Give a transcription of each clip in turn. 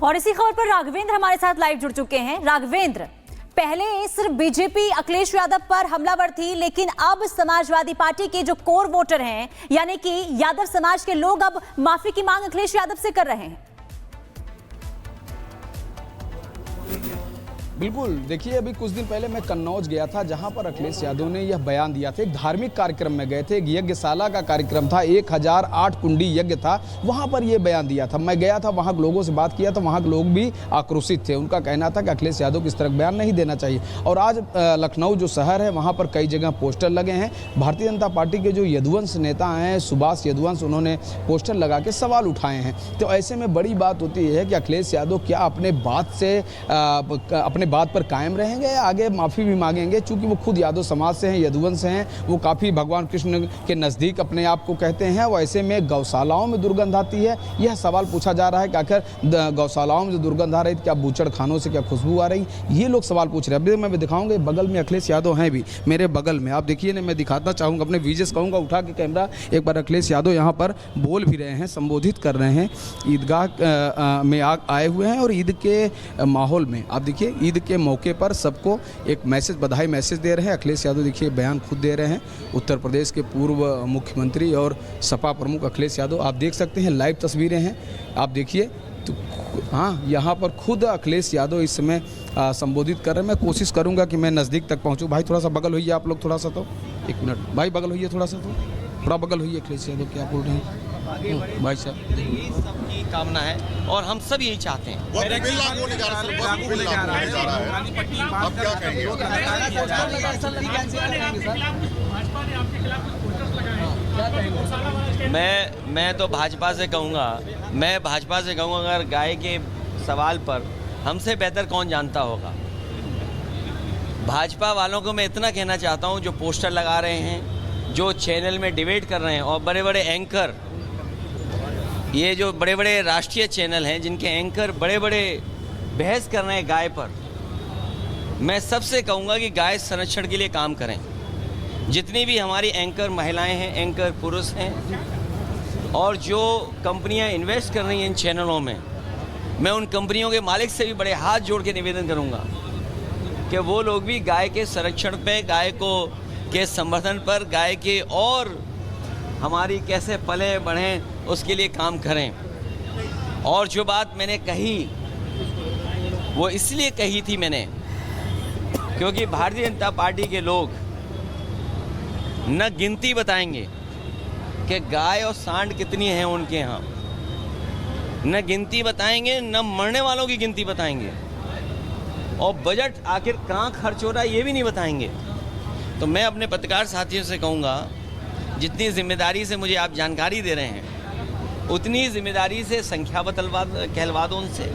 और इसी खबर पर राघवेंद्र हमारे साथ लाइव जुड़ चुके हैं। राघवेंद्र, पहले सिर्फ बीजेपी अखिलेश यादव पर हमलावर थी, लेकिन अब समाजवादी पार्टी के जो कोर वोटर हैं यानी कि यादव समाज के लोग अब माफी की मांग अखिलेश यादव से कर रहे हैं। बिल्कुल, देखिए अभी कुछ दिन पहले मैं कन्नौज गया था जहां पर अखिलेश यादव ने यह बयान दिया था। एक धार्मिक कार्यक्रम में गए थे, एक यज्ञशाला का कार्यक्रम था, 1008 कुंडी यज्ञ था, वहां पर यह बयान दिया था। मैं गया था, वहां के लोगों से बात किया तो वहां के लोग भी आक्रोशित थे। उनका कहना था कि अखिलेश यादव को इस तरह बयान नहीं देना चाहिए। और आज लखनऊ जो शहर है वहाँ पर कई जगह पोस्टर लगे हैं। भारतीय जनता पार्टी के जो यदुवंश नेता हैं, सुभाष यदुवंश, उन्होंने पोस्टर लगा के सवाल उठाए हैं। तो ऐसे में बड़ी बात होती है कि अखिलेश यादव क्या अपने अपने बात पर कायम रहेंगे, आगे माफ़ी भी मांगेंगे। चूंकि वो खुद यादव समाज से हैं, यदुवंश हैं, वो काफ़ी भगवान कृष्ण के नज़दीक अपने आप को कहते हैं। वो ऐसे में गौशालाओं में दुर्गंध आती है, यह सवाल पूछा जा रहा है कि आखिर गौशालाओं में जो दुर्गंध आ रही थी, क्या बूचड़ खानों से क्या खुशबू आ रही, ये लोग सवाल पूछ रहे हैं। अभी मैं दिखाऊंगा, बगल में अखिलेश यादव हैं भी, मेरे बगल में आप देखिए ना, मैं दिखाना चाहूँगा, अपने विजेस कहूँगा उठा के कैमरा एक बार। अखिलेश यादव यहाँ पर बोल भी रहे हैं, संबोधित कर रहे हैं, ईदगाह में आए हुए हैं। और ईद के माहौल में आप देखिए, ईद के मौके पर सबको एक मैसेज, बधाई मैसेज दे रहे हैं। अखिलेश यादव देखिए बयान खुद दे रहे हैं। उत्तर प्रदेश के पूर्व मुख्यमंत्री और सपा प्रमुख अखिलेश यादव, आप देख सकते हैं, लाइव तस्वीरें हैं, आप देखिए। तो हाँ, यहाँ पर खुद अखिलेश यादव इस समय संबोधित कर रहे हैं। मैं कोशिश करूँगा कि मैं नज़दीक तक पहुँचूँ। भाई थोड़ा सा बगल होइए आप लोग, थोड़ा सा, तो एक मिनट भाई बगल होइए, थोड़ा बगल होइए। अखिलेश यादव क्या बोल रहे हैं भाई साहब? यही सबकी कामना है और हम सब यही चाहते हैं। मैं तो भाजपा से कहूँगा, अगर गाय के सवाल पर हमसे बेहतर कौन जानता होगा। भाजपा वालों को मैं इतना कहना चाहता हूँ, जो पोस्टर लगा रहे हैं, जो चैनल में डिबेट कर रहे हैं, और बड़े बड़े एंकर, ये जो बड़े बड़े राष्ट्रीय चैनल हैं जिनके एंकर बड़े बड़े बहस कर रहे हैं गाय पर, मैं सबसे कहूँगा कि गाय संरक्षण के लिए काम करें। जितनी भी हमारी एंकर महिलाएं हैं, एंकर पुरुष हैं, और जो कंपनियां इन्वेस्ट कर रही हैं इन चैनलों में, मैं उन कंपनियों के मालिक से भी बड़े हाथ जोड़ के निवेदन करूँगा कि वो लोग भी गाय के संरक्षण पे, गाय को के संवर्धन पर, गाय के और हमारी कैसे पले बढ़ें उसके लिए काम करें। और जो बात मैंने कही वो इसलिए कही थी मैंने, क्योंकि भारतीय जनता पार्टी के लोग न गिनती बताएंगे कि गाय और सांड कितनी हैं उनके यहाँ, न गिनती बताएंगे, न मरने वालों की गिनती बताएंगे, और बजट आखिर कहाँ खर्च हो रहा है ये भी नहीं बताएंगे। तो मैं अपने पत्रकार साथियों से कहूँगा, जितनी जिम्मेदारी से मुझे आप जानकारी दे रहे हैं, उतनी जिम्मेदारी से संख्या कहलवा दो उनसे,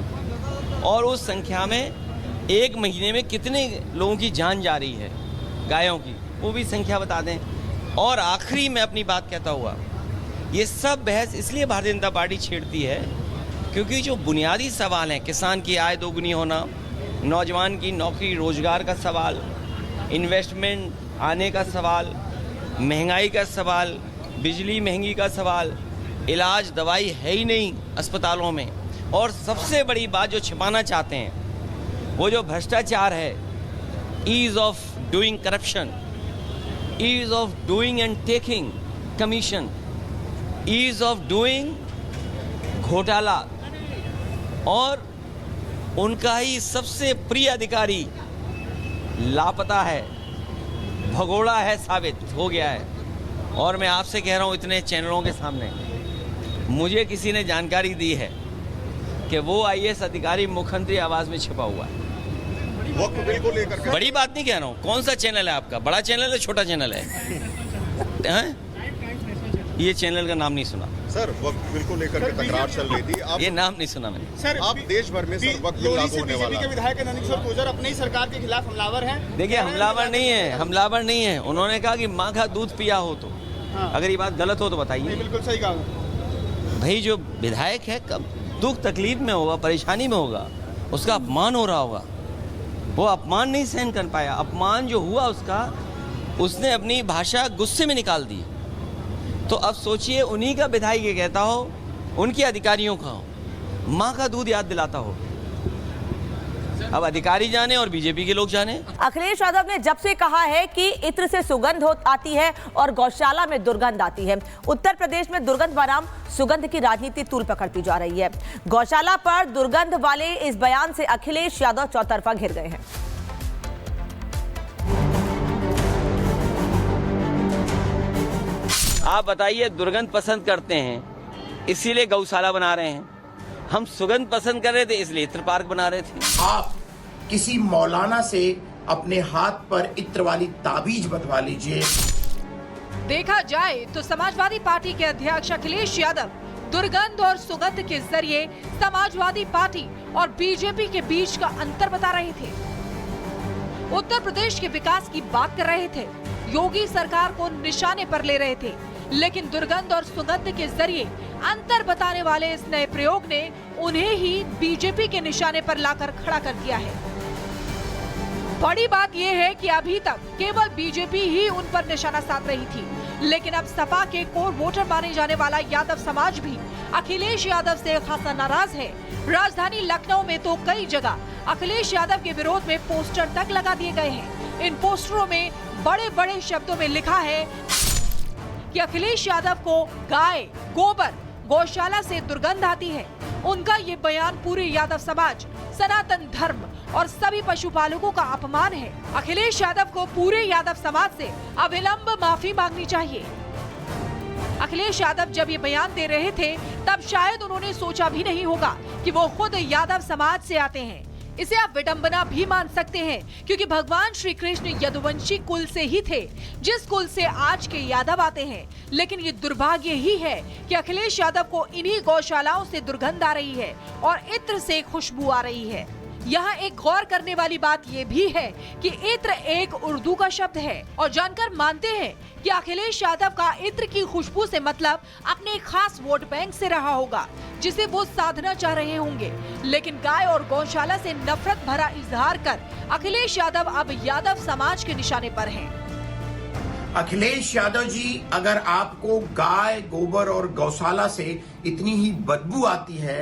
और उस संख्या में एक महीने में कितने लोगों की जान जा रही है गायों की, वो भी संख्या बता दें। और आखिरी में अपनी बात कहता हुआ, ये सब बहस इसलिए भारतीय जनता पार्टी छेड़ती है क्योंकि जो बुनियादी सवाल हैं, किसान की आय दोगुनी होना, नौजवान की नौकरी रोजगार का सवाल, इन्वेस्टमेंट आने का सवाल, महंगाई का सवाल, बिजली महंगी का सवाल, इलाज दवाई है ही नहीं अस्पतालों में, और सबसे बड़ी बात जो छिपाना चाहते हैं वो जो भ्रष्टाचार है, ease of doing corruption, ease of doing and taking commission, ease of doing घोटाला, और उनका ही सबसे प्रिय अधिकारी लापता है, भगोड़ा है, साबित हो गया है। और मैं आपसे कह रहा हूँ, इतने चैनलों के सामने मुझे किसी ने जानकारी दी है कि वो IAS अधिकारी मुख्यमंत्री आवास में छिपा हुआ है। वक्त बिल को लेकर बड़ी बात नहीं कह रहा हूँ। कौन सा चैनल है आपका? बड़ा चैनल है, छोटा चैनल है? ये चैनल का नाम नहीं सुना सर। वक्त बिल को लेकर के तकरार चल रही थी, आप ये नाम नहीं सुना मैंने। सर, आप देश भर में सर वक्त बिल लागू होने वाला है। विधायक नंदकिशोर गुर्जर अपनी सरकार के खिलाफ हमलावर हैं। देखिए, हमलावर नहीं है। उन्होंने कहा कि माँ का दूध पिया हो तो, अगर ये बात गलत हो तो बताइए। बिल्कुल सही कहा भाई। जो विधायक है कब दुख तकलीफ में होगा, परेशानी में होगा, उसका अपमान हो रहा होगा, वो अपमान नहीं सहन कर पाया। अपमान जो हुआ उसका, उसने अपनी भाषा गुस्से में निकाल दी। तो अब सोचिए, उन्हीं का विधायक ये कहता हो, उनके अधिकारियों का हो, माँ का दूध याद दिलाता हो। अब अधिकारी जाने और बीजेपी के लोग जाने। अखिलेश यादव ने जब से कहा है कि इत्र से सुगंध आती है और गौशाला में दुर्गंध आती है। उत्तर प्रदेश में दुर्गंध बनाम सुगंध की राजनीति तूल पकड़ती जा रही है। गौशाला पर दुर्गंध वाले इस बयान से अखिलेश यादव चौतरफा घिर गए हैं। आप बताइए, दुर्गंध पसंद करते हैं इसीलिए गौशाला बना रहे हैं, हम सुगंध पसंद कर रहे थे इसलिए इत्र पार्क बना रहे थे। आप किसी मौलाना से अपने हाथ पर इत्र वाली ताबीज बंधवा लीजिए। देखा जाए तो समाजवादी पार्टी के अध्यक्ष अखिलेश यादव दुर्गंध और सुगंध के जरिए समाजवादी पार्टी और बीजेपी के बीच का अंतर बता रहे थे। उत्तर प्रदेश के विकास की बात कर रहे थे, योगी सरकार को निशाने पर ले रहे थे, लेकिन दुर्गंध और सुगंध के जरिए अंतर बताने वाले इस नए प्रयोग ने उन्हें ही बीजेपी के निशाने पर लाकर खड़ा कर दिया है। बड़ी बात यह है कि अभी तक केवल बीजेपी ही उन पर निशाना साध रही थी, लेकिन अब सपा के कोर वोटर माने जाने वाला यादव समाज भी अखिलेश यादव से खासा नाराज है। राजधानी लखनऊ में तो कई जगह अखिलेश यादव के विरोध में पोस्टर तक लगा दिए गए हैं। इन पोस्टरों में बड़े बड़े शब्दों में लिखा है कि अखिलेश यादव को गाय, गोबर, गौशाला से दुर्गंध आती है। उनका ये बयान पूरे यादव समाज, सनातन धर्म और सभी पशुपालकों का अपमान है। अखिलेश यादव को पूरे यादव समाज से अविलंब माफी मांगनी चाहिए। अखिलेश यादव जब ये बयान दे रहे थे तब शायद उन्होंने सोचा भी नहीं होगा कि वो खुद यादव समाज से आते हैं। इसे आप विडंबना भी मान सकते हैं, क्योंकि भगवान श्री कृष्ण यदुवंशी कुल से ही थे, जिस कुल से आज के यादव आते हैं। लेकिन ये दुर्भाग्य ही है कि अखिलेश यादव को इन्हीं गौशालाओं से दुर्गंध आ रही है और इत्र से खुशबू आ रही है। यहाँ एक गौर करने वाली बात ये भी है कि इत्र एक उर्दू का शब्द है और जानकर मानते हैं कि अखिलेश यादव का इत्र की खुशबू से मतलब अपने खास वोट बैंक से रहा होगा, जिसे वो साधना चाह रहे होंगे। लेकिन गाय और गौशाला से नफरत भरा इजहार कर अखिलेश यादव अब यादव समाज के निशाने पर हैं। अखिलेश यादव जी, अगर आपको गाय, गोबर और गौशाला से इतनी ही बदबू आती है